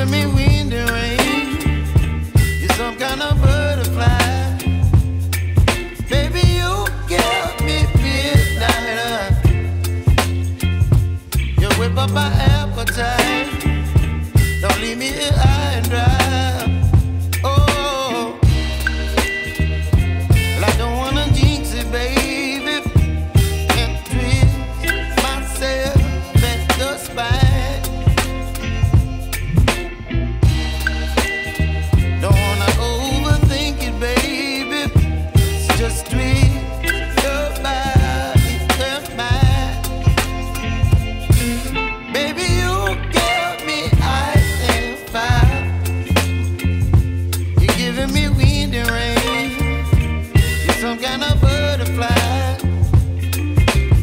giving me wind and rain. You're some kind of butterfly. Baby, you give me midnight. You whip up my appetite. Don't leave me here high and dry. Oh, well, I don't wanna jinx it, baby, and twist myself at the spine. Don't wanna overthink it, baby. It's just twist your body and mine. Baby, you give me ice and fire. You're giving me wind and rain. You're some kind of butterfly.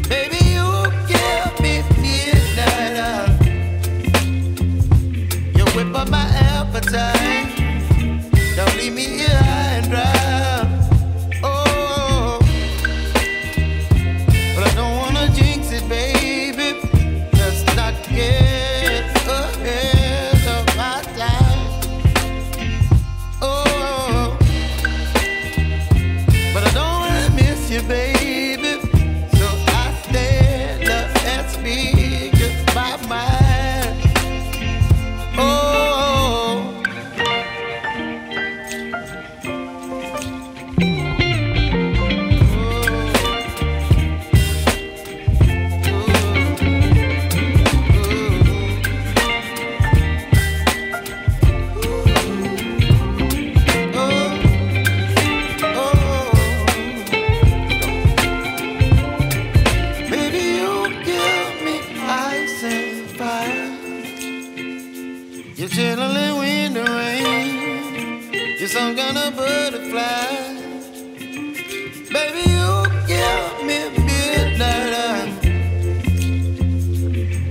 Baby, you give me midnight. You whip up my appetite. Don't leave me here high and dry. Oh, but I don't wanna jinx it, baby. Let's not get ahead of my time. Oh, but I don't wanna miss you, baby. So I stand up and speak my mind. Oh. You're chilling wind and rain. You're some kind of butterfly. Baby, you give me midnight.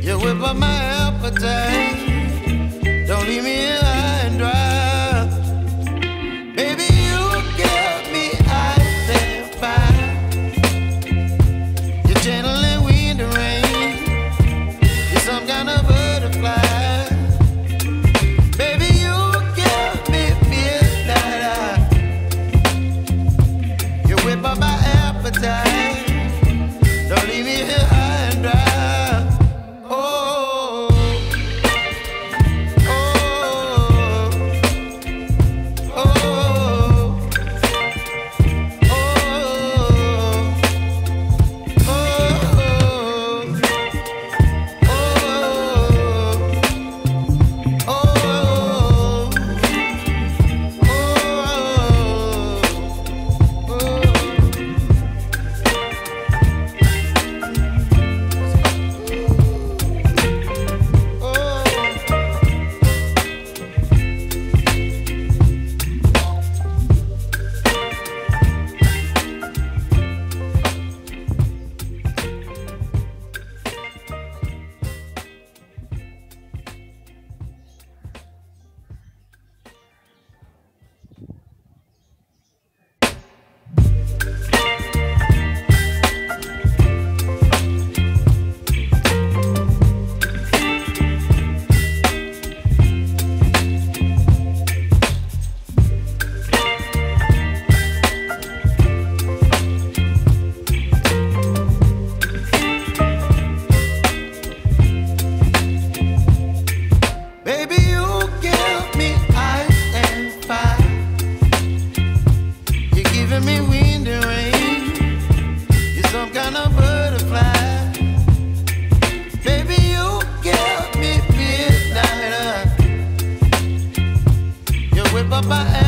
You whip up my appetite. Don't leave me here high and dry. Baby, you give me ice and fire. You're channeling wind and rain. You're some kind of butterfly. My appetite. Don't leave me here high and dry. Oh, oh, oh, oh, whip up my